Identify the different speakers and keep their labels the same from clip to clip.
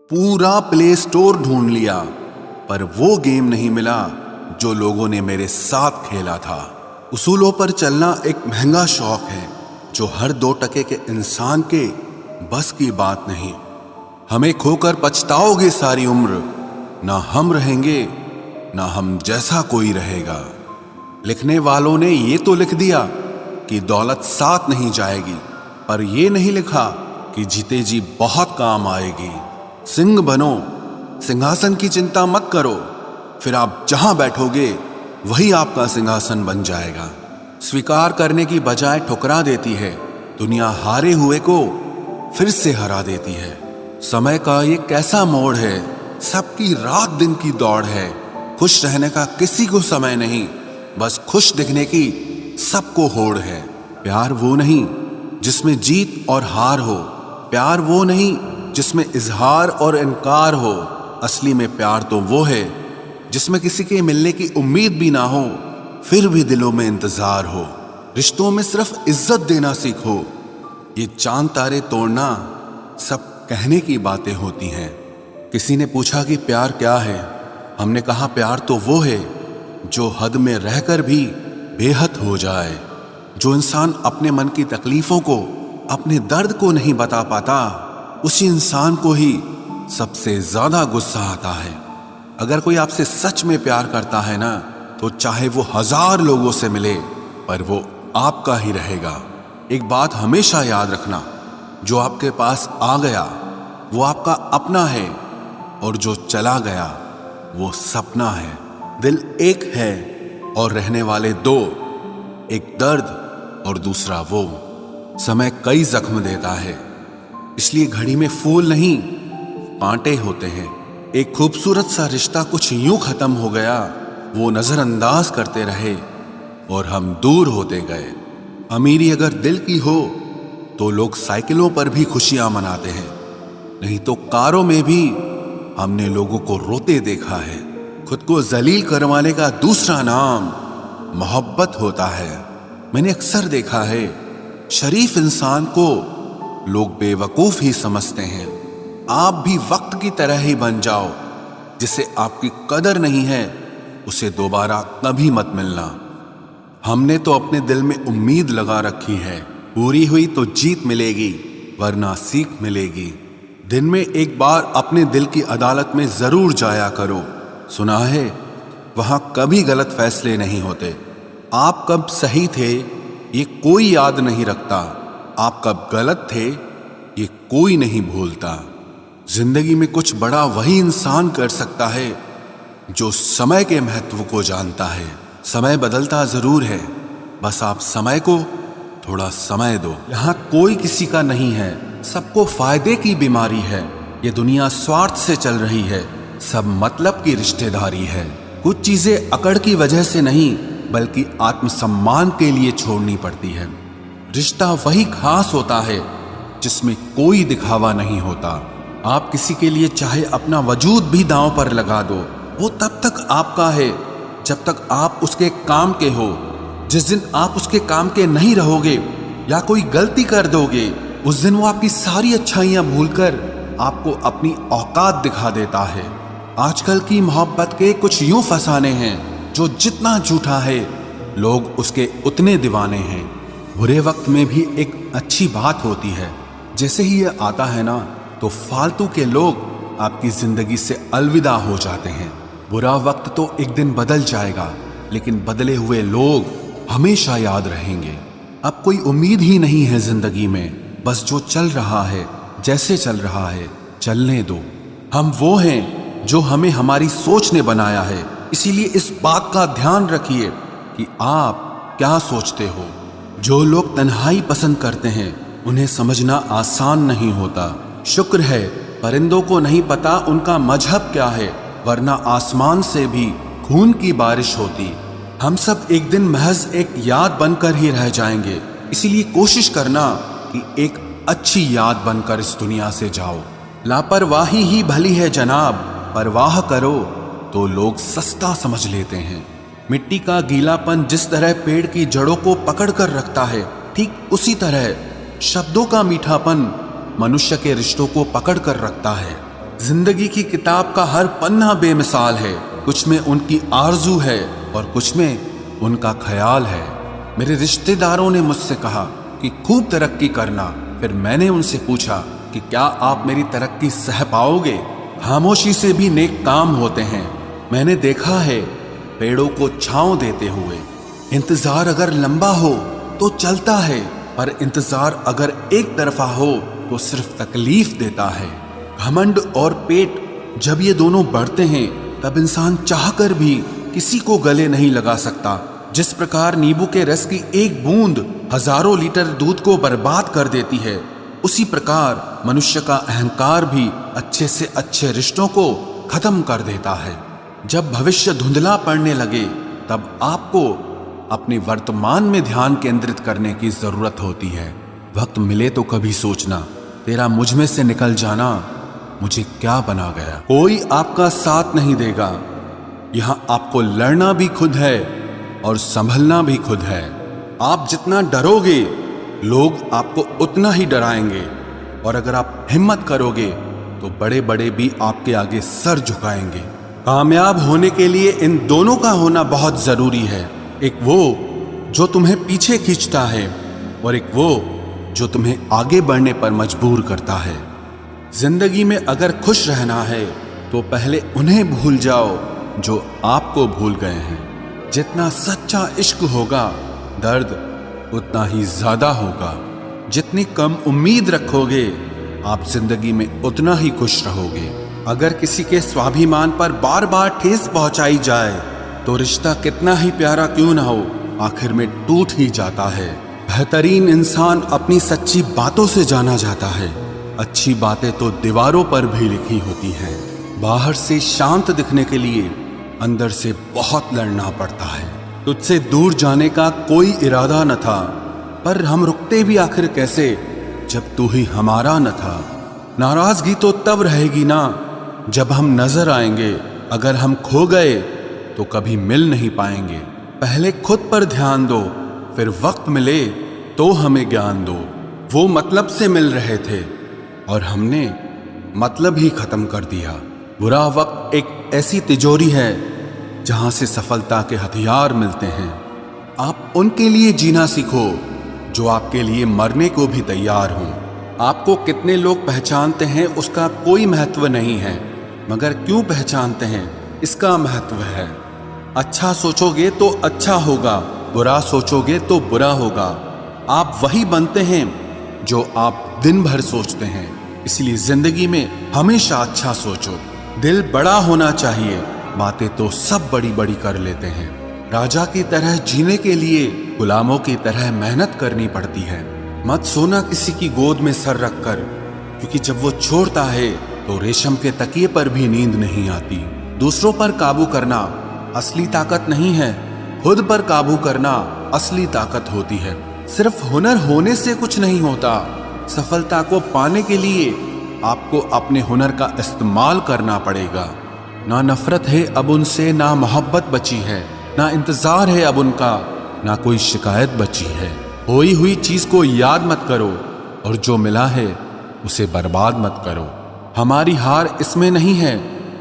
Speaker 1: पूरा play store ढूंढ लिया पर वो गेम नहीं मिला जो लोगों ने मेरे साथ खेला था। उसूलों पर चलना एक महंगा शौक है जो हर 2 टके के इंसान के बस की बात नहीं। हमें खोकर पछताओगे सारी उम्र, ना हम रहेंगे ना हम जैसा कोई रहेगा। लिखने वालों ने ये तो लिख दिया कि दौलत साथ नहीं जाएगी, पर ये नहीं लिखा कि जीते जी बहुत काम आएगी। सिंह बनो, सिंहासन की चिंता मत करो, फिर आप जहां बैठोगे वही आपका सिंहासन बन जाएगा। स्वीकार करने की बजाय ठुकरा देती है दुनिया, हारे हुए को फिर से हरा देती है। समय का ये कैसा मोड़ है, सबकी रात दिन की दौड़ है। खुश रहने का किसी को समय नहीं, बस खुश दिखने की सबको होड़ है। प्यार वो नहीं जिसमें जीत और हार हो, प्यार वो नहीं जिसमें इजहार और इनकार हो। असली में प्यार तो वो है जिसमें किसी के मिलने की उम्मीद भी ना हो, फिर भी दिलों में इंतजार हो। रिश्तों में सिर्फ इज्जत देना सीखो, ये चांद तारे तोड़ना सब कहने की बातें होती हैं। किसी ने पूछा कि प्यार क्या है, हमने कहा प्यार तो वो है जो हद में रहकर भी बेहद हो जाए। जो इंसान अपने मन की तकलीफों को, अपने दर्द को नहीं बता पाता, उसी इंसान को ही सबसे ज्यादा गुस्सा आता है। अगर कोई आपसे सच में प्यार करता है ना, तो चाहे वो 1000 लोगों से मिले पर वो आपका ही रहेगा। एक बात हमेशा याद रखना, जो आपके पास आ गया वो आपका अपना है और जो चला गया वो सपना है। दिल एक है और रहने वाले 2, एक दर्द और दूसरा वो। समय कई जख्म देता है, इसलिए घड़ी में फूल नहीं कांटे होते हैं। एक खूबसूरत सा रिश्ता कुछ यूं खत्म हो गया, वो नजरअंदाज करते रहे और हम दूर होते गए। अमीरी अगर दिल की हो तो लोग साइकिलों पर भी खुशियां मनाते हैं, नहीं तो कारों में भी हमने लोगों को रोते देखा है। खुद को जलील करवाने का दूसरा नाम मोहब्बत होता है। मैंने अक्सर देखा है शरीफ इंसान को लोग बेवकूफ ही समझते हैं। आप भी वक्त की तरह ही बन जाओ, जिसे आपकी कदर नहीं है उसे दोबारा कभी मत मिलना। हमने तो अपने दिल में उम्मीद लगा रखी है, पूरी हुई तो जीत मिलेगी वरना सीख मिलेगी। दिन में एक बार अपने दिल की अदालत में जरूर जाया करो। सुना है वहां कभी गलत फैसले नहीं होते। आप कब सही थे ये कोई याद नहीं रखता, आप कब गलत थे ये कोई नहीं भूलता। जिंदगी में कुछ बड़ा वही इंसान कर सकता है जो समय के महत्व को जानता है। समय बदलता जरूर है, बस आप समय को थोड़ा समय दो। यहाँ कोई किसी का नहीं है, सबको फायदे की बीमारी है। ये दुनिया स्वार्थ से चल रही है, सब मतलब की रिश्तेदारी है। कुछ चीजें अकड़ की वजह से नहीं बल्कि आत्मसम्मान के लिए छोड़नी पड़ती है। रिश्ता वही खास होता है जिसमें कोई दिखावा नहीं होता। आप किसी के लिए चाहे अपना वजूद भी दांव पर लगा दो, वो तब तक आपका है जब तक आप उसके काम के हो। जिस दिन आप उसके काम के नहीं रहोगे या कोई गलती कर दोगे, उस दिन वो आपकी सारी अच्छाइयां भूलकर आपको अपनी औकात दिखा देता है। आजकल की मोहब्बत के कुछ यूं फसाने हैं जो जितना झूठा है लोग उसके उतने दीवाने हैं। बुरे वक्त में भी एक अच्छी बात होती है, जैसे ही ये आता है ना तो फालतू के लोग आपकी जिंदगी से अलविदा हो जाते हैं। बुरा वक्त तो एक दिन बदल जाएगा, लेकिन बदले हुए लोग हमेशा याद रहेंगे। अब कोई उम्मीद ही नहीं है जिंदगी में, बस जो चल रहा है जैसे चल रहा है चलने दो। हम वो हैं जो हमें हमारी सोच ने बनाया है, इसीलिए इस बात का ध्यान रखिए कि आप क्या सोचते हो। जो लोग तन्हाई पसंद करते हैं उन्हें समझना आसान नहीं होता। शुक्र है परिंदों को नहीं पता उनका मजहब क्या है, वरना आसमान से भी खून की बारिश होती। हम सब एक दिन महज एक याद बनकर ही रह जाएंगे, इसीलिए कोशिश करना कि एक अच्छी याद बनकर इस दुनिया से जाओ। लापरवाही ही भली है जनाब, परवाह करो तो लोग सस्ता समझ लेते हैं। मिट्टी का गीलापन जिस तरह पेड़ की जड़ों को पकड़ कर रखता है, ठीक उसी तरह शब्दों का मीठापन मनुष्य के रिश्तों को पकड़ कर रखता है। जिंदगी की किताब का हर पन्ना बेमिसाल है। कुछ में उनकी आरजू है और कुछ में उनका ख्याल है। मेरे रिश्तेदारों ने मुझसे कहा कि खूब तरक्की करना। फिर मैंने उनसे पूछा कि क्या आप मेरी तरक्की सह पाओगे? खामोशी से भी नेक काम होते हैं। मैंने देखा है पेड़ों को छांव देते हुए। इंतजार अगर लंबा हो तो चलता है, पर इंतजार अगर एक तरफा हो तो सिर्फ तकलीफ देता है। घमंड और पेट जब ये दोनों बढ़ते हैं तब इंसान चाहकर भी किसी को गले नहीं लगा सकता। जिस प्रकार नींबू के रस की एक बूंद हजारों लीटर दूध को बर्बाद कर देती है, उसी प्रकार मनुष्य का अहंकार भी अच्छे से अच्छे रिश्तों को खत्म कर देता है। जब भविष्य धुंधला पड़ने लगे तब आपको अपने वर्तमान में ध्यान केंद्रित करने की जरूरत होती है। वक्त मिले तो कभी सोचना, तेरा मुझ में से निकल जाना मुझे क्या बना गया। कोई आपका साथ नहीं देगा। यहां आपको लड़ना भी खुद है और संभलना भी खुद है। आप जितना डरोगे लोग आपको उतना ही डराएंगे, और अगर आप हिम्मत करोगे तो बड़े बड़े भी आपके आगे सर झुकाएंगे। कामयाब होने के लिए इन दोनों का होना बहुत जरूरी है। एक वो जो तुम्हें पीछे खींचता है और एक वो जो तुम्हें आगे बढ़ने पर मजबूर करता है। जिंदगी में अगर खुश रहना है तो पहले उन्हें भूल जाओ जो आपको भूल गए हैं। जितना सच्चा इश्क होगा दर्द उतना ही ज्यादा होगा। जितनी कम उम्मीद रखोगे आप जिंदगी में उतना ही खुश रहोगे। अगर किसी के स्वाभिमान पर बार बार ठेस पहुंचाई जाए तो रिश्ता कितना ही प्यारा क्यों ना हो, आखिर में टूट ही जाता है। बेहतरीन इंसान अपनी सच्ची बातों से जाना जाता है। अच्छी बातें तो दीवारों पर भी लिखी होती हैं। बाहर से शांत दिखने के लिए अंदर से बहुत लड़ना पड़ता है। तुझसे दूर जाने का कोई इरादा न था, पर हम रुकते भी आखिर कैसे जब तू ही हमारा न था। नाराजगी तो तब रहेगी ना जब हम नजर आएंगे। अगर हम खो गए तो कभी मिल नहीं पाएंगे। पहले खुद पर ध्यान दो, फिर वक्त मिले तो हमें ज्ञान दो। वो मतलब से मिल रहे थे और हमने मतलब ही खत्म कर दिया। बुरा वक्त एक ऐसी तिजोरी है जहां से सफलता के हथियार मिलते हैं। आप उनके लिए जीना सीखो जो आपके लिए मरने को भी तैयार हों। आपको कितने लोग पहचानते हैं उसका कोई महत्व नहीं है, मगर क्यों पहचानते हैं इसका महत्व है। अच्छा सोचोगे तो अच्छा होगा, बुरा सोचोगे तो बुरा होगा। आप वही बनते हैं जो आप दिन भर सोचते हैं। इसलिए जिंदगी में हमेशा अच्छा सोचो। दिल बड़ा होना चाहिए, बातें तो सब बड़ी बड़ी कर लेते हैं। राजा की तरह जीने के लिए गुलामों की तरह मेहनत करनी पड़ती है। मत सोना किसी की गोद में सर रखकर, क्योंकि जब वो छोड़ता है तो रेशम के तकिए पर भी नींद नहीं आती। दूसरों पर काबू करना असली ताकत नहीं है, खुद पर काबू करना असली ताकत होती है। सिर्फ हुनर होने से कुछ नहीं होता। सफलता को पाने के लिए आपको अपने हुनर का इस्तेमाल करना पड़ेगा। ना नफरत है अब उनसे, ना मोहब्बत बची है, ना इंतजार है अब उनका, ना कोई शिकायत बची है। खोई हुई चीज को याद मत करो और जो मिला है उसे बर्बाद मत करो। हमारी हार इसमें नहीं है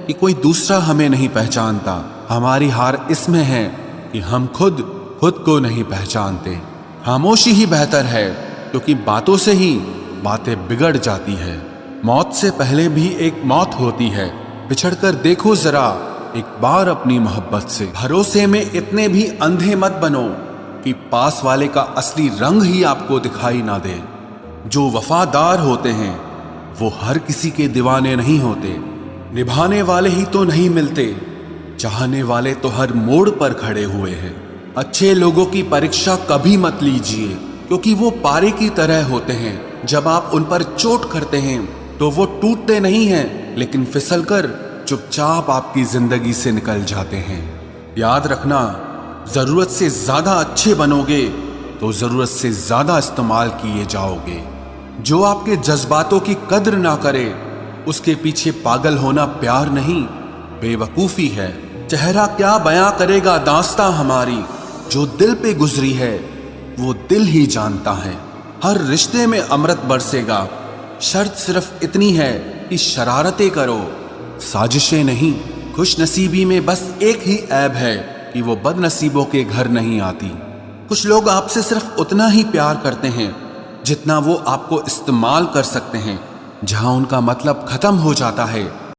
Speaker 1: कि कोई दूसरा हमें नहीं पहचानता। हमारी हार इसमें है कि हम खुद को नहीं पहचानते। खामोशी ही बेहतर है, क्योंकि बातों से ही बातें बिगड़ जाती है। मौत से पहले भी एक मौत होती है। बिछड़कर देखो जरा एक बार अपनी मोहब्बत से। भरोसे में इतने भी अंधे मत बनो कि पास वाले का असली रंग ही आपको दिखाई ना दे। जो वफादार होते हैं वो हर किसी के दीवाने नहीं होते। निभाने वाले ही तो नहीं मिलते, चाहने वाले तो हर मोड़ पर खड़े हुए हैं। अच्छे लोगों की परीक्षा कभी मत लीजिए, क्योंकि वो पारे की तरह होते हैं। जब आप उन पर चोट करते हैं तो वो टूटते नहीं हैं, लेकिन फिसलकर चुपचाप आपकी जिंदगी से निकल जाते हैं। याद रखना, जरूरत से ज्यादा अच्छे बनोगे तो जरूरत से ज्यादा इस्तेमाल किए जाओगे। जो आपके जज्बातों की कद्र ना करे उसके पीछे पागल होना प्यार नहीं, बेवकूफी है। चेहरा क्या बयां करेगा दास्तां हमारी, जो दिल पे गुजरी है वो दिल ही जानता है। हर रिश्ते में अमृत बरसेगा, शर्त सिर्फ इतनी है कि की शरारतें करो, साजिशें नहीं। खुश नसीबी में बस एक ही ऐब है कि वो बदनसीबों के घर नहीं आती। कुछ लोग आपसे सिर्फ उतना ही प्यार करते हैं जितना वो आपको इस्तेमाल कर सकते हैं। जहां उनका मतलब खत्म हो जाता है